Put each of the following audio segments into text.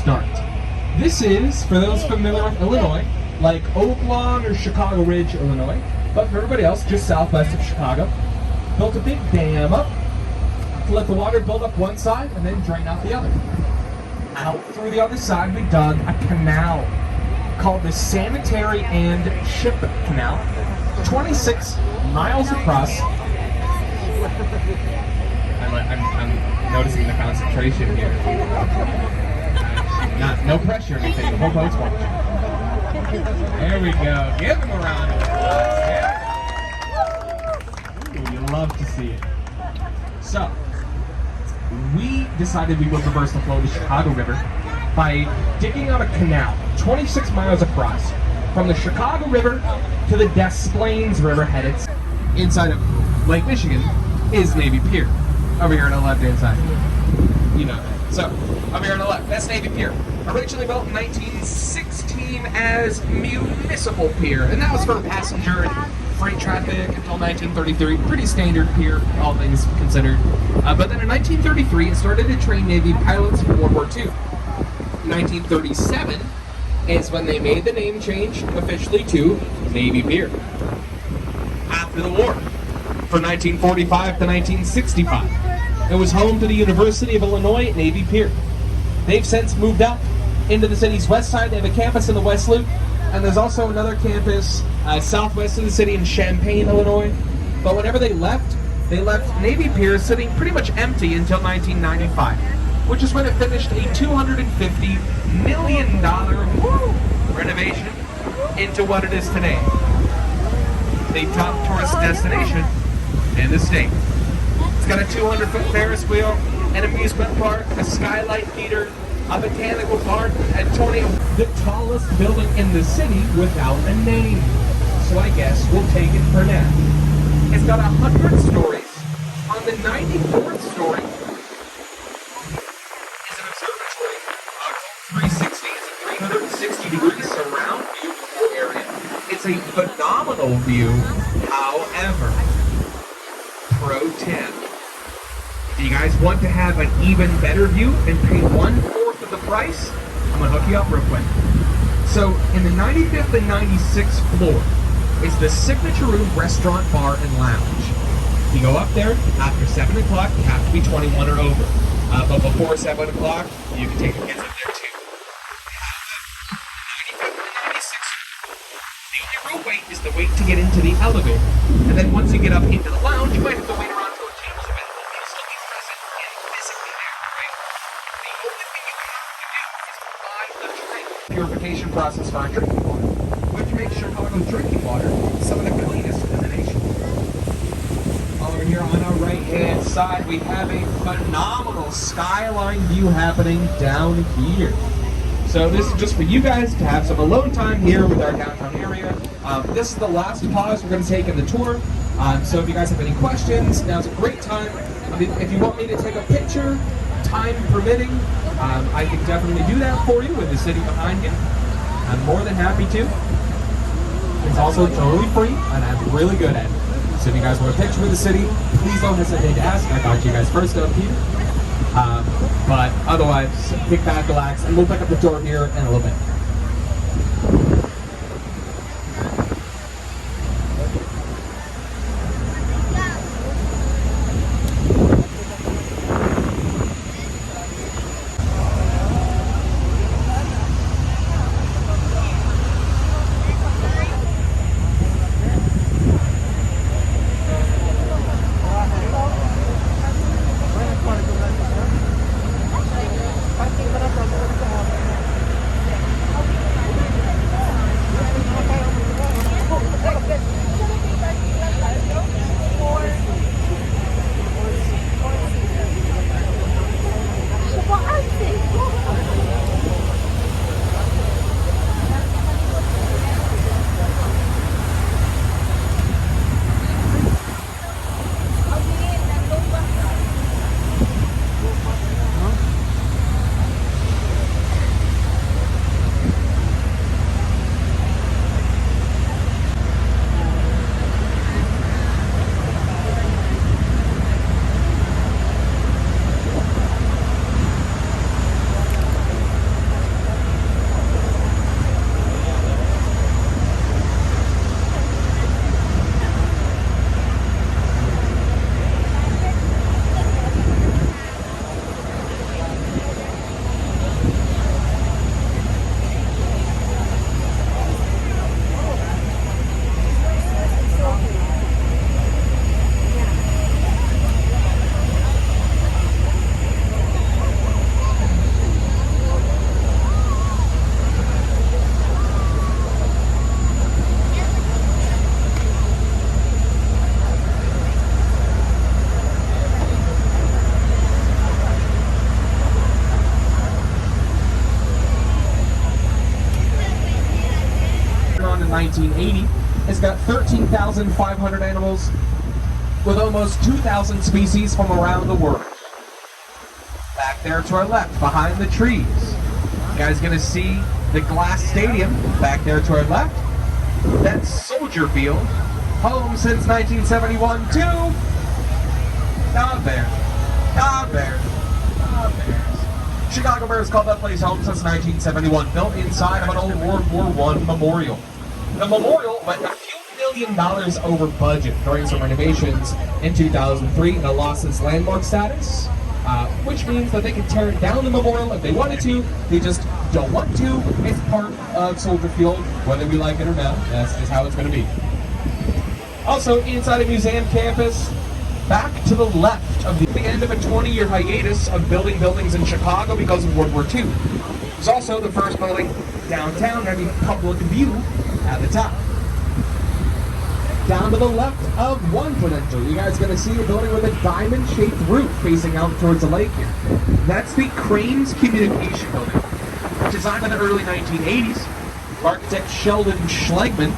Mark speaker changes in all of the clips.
Speaker 1: start. This is, for those familiar with Illinois, like Oak Lawn or Chicago Ridge, Illinois, but for everybody else, just southwest of Chicago. Built a big dam up to let the water build up one side and then drain out the other. Out through the other side, we dug a canal called the Sanitary and Ship Canal, 26 miles across. I'm noticing the concentration here. No pressure or anything, the whole boat's watching. There we go, give them a round of applause. Ooh, you love to see it. So, we decided we would reverse the flow of the Chicago River by digging out a canal 26 miles across from the Chicago River to the Des Plaines River headed inside of Lake Michigan is Navy Pier. Over here on the left-hand side. You know that. So, over here on the left, that's Navy Pier. Originally built in 1916 as Municipal Pier, and that was for passenger and freight traffic until 1933. Pretty standard pier, all things considered. But then in 1933, it started to train Navy pilots for World War II. 1937 is when they made the name change officially to Navy Pier. After the war, from 1945 to 1965, it was home to the University of Illinois Navy Pier. They've since moved out into the city's west side. They have a campus in the West Loop, and there's also another campus southwest of the city in Champaign, Illinois. But whenever they left Navy Pier sitting pretty much empty until 1995, which is when it finished a $250 million renovation into what it is today. The top tourist destination in the state. It's got a 200-foot Ferris wheel, an amusement park, a skyline theater, a botanical garden, and the tallest building in the city without a name. So I guess we'll take it for now. It's got 100 stories. On the 94th story is an observatory. 360 is a 360-degree surround view area. It's a phenomenal view. However, pro tip, if you guys want to have an even better view and pay 1/4 of the price, I'm going to hook you up real quick. So, in the 95th and 96th floor is the Signature Room Restaurant, Bar, and Lounge. You go up there after 7 o'clock, you have to be 21 or over. But before 7 o'clock, you can take the kids up there too. The only real wait is the wait to get into the elevator. And then once you get up into the lounge, you might have to wait around until a change is available. You still be present and physically there, right? The only thing you have to do is to buy the drink purification process for our drinking water, which makes Chicago's drinking water some of the cleanest in the nation. Over here on our right-hand side, we have a phenomenal skyline view happening down here. So this is just for you guys to have some alone time here with our downtown area. This is the last pause we're going to take in the tour. So if you guys have any questions, now's a great time. I mean, if you want me to take a picture, time permitting, I can definitely do that for you with the city behind you. I'm more than happy to. It's also totally free, and I'm really good at it. So if you guys want a picture with the city, please don't hesitate to ask. I got you guys first up here. But otherwise, kick back, relax, and we'll pick up the tour here in a little bit. 1980. It's got 13,500 animals with almost 2,000 species from around the world. Back there to our left, behind the trees, you guys gonna see the glass stadium back there to our left. That's Soldier Field, home since 1971 to Bears. Chicago Bears called that place home since 1971, built inside of an old World War I memorial. The memorial went a few $1 million over budget during some renovations in 2003 and it lost its landmark status, which means that they can tear down the memorial if they wanted to. They just don't want to. It's part of Soldier Field, whether we like it or not. That's just how it's going to be. Also, inside a museum campus, back to the left of the end of a 20-year hiatus of building buildings in Chicago because of World War II. It was also the first building downtown having public view at the top. Down to the left of one potential, you guys are going to see a building with a diamond-shaped roof facing out towards the lake here. That's the Cranes Communication Building, designed in the early 1980s. Architect Sheldon Schlegman,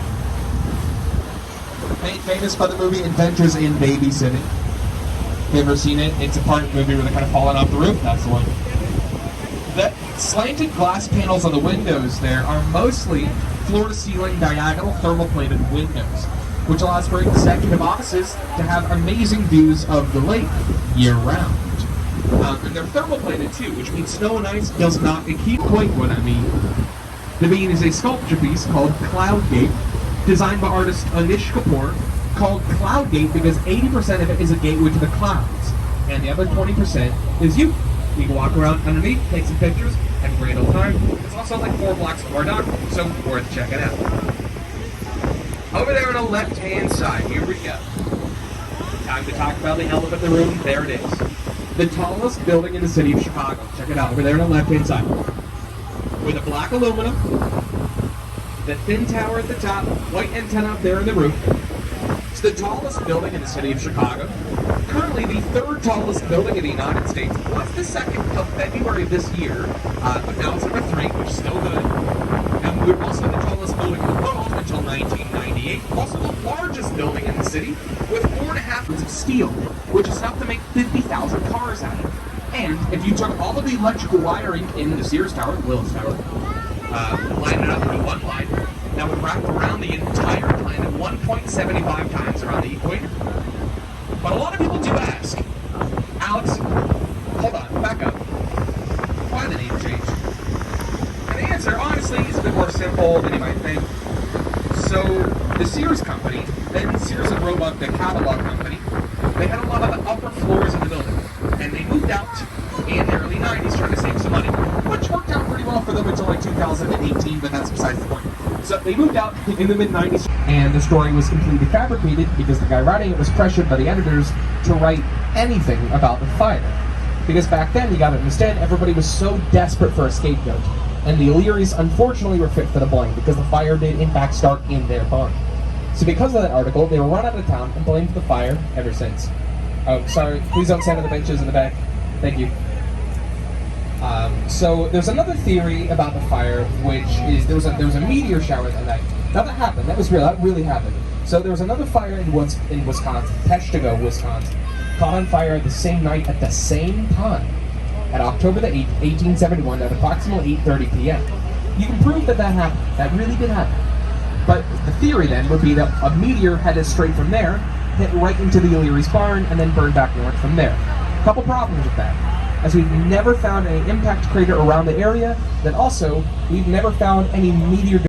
Speaker 1: made famous by the movie Adventures in Babysitting. If you've ever seen it, it's a part of the movie where they're kind of falling off the roof. That's the one. The slanted glass panels on the windows there are mostly floor-to-ceiling diagonal thermal-plated windows, which allows for executive offices to have amazing views of the lake year-round. And they're thermal-plated too, which means snow and ice does not keep quite what I mean. The bean is a sculpture piece called Cloudgate, designed by artist Anish Kapoor, called Cloudgate because 80% of it is a gateway to the clouds, and the other 20% is you. You can walk around underneath, take some pictures, have a great old time. It's also like 4 blocks from our dock, so worth checking out. Over there on the left-hand side, here we go. Time to talk about the elephant in the room. There it is. The tallest building in the city of Chicago. Check it out, over there on the left-hand side. With a black aluminum, the thin tower at the top, white antenna up there in the roof. It's the tallest building in the city of Chicago. Currently the 3rd tallest building in the United States. Was the 2nd of February of this year, but now it's number 3, which is still good. And we were also the tallest building in the world until 1998. Also the largest building in the city with 4.5 tons of steel, which is enough to make 50,000 cars out of it. And if you took all of the electrical wiring in the Sears Tower, Willis Tower, lined it up into one line, that would wrap around the entire planet 1.75 times around the equator. But a lot of people do ask, Alex, hold on, back up. Why the name change? And the answer, honestly, is a bit more simple than you might think. So, the Sears company, then Sears and Roebuck, the catalog company, they had a lot of the upper floors in the building. And they moved out in the early 90s trying to save some money, which worked out pretty well for them until like 2018, but that's besides the point. So they moved out in the mid-90s, and the story was completely fabricated because the guy writing it was pressured by the editors to write anything about the fire. Because back then, you gotta understand, everybody was so desperate for a scapegoat. And the O'Learys, unfortunately, were fit for the blame because the fire did, in fact, start in their barn. So because of that article, they were run out of town and blamed the fire ever since. Oh, sorry, please don't stand on the benches in the back. Thank you. So there's another theory about the fire, which is there was a meteor shower that night. Now that happened. That was real. That really happened. So there was another fire in Wisconsin, Peshtigo, Wisconsin, caught on fire the same night at the same time, at October the 8th, 1871, at approximately 8:30 p.m. You can prove that that happened. That really did happen. But the theory then would be that a meteor headed straight from there, hit right into the O'Leary's barn, and then burned back north from there. A couple problems with that, as we've never found any impact crater around the area, then also, we've never found any meteor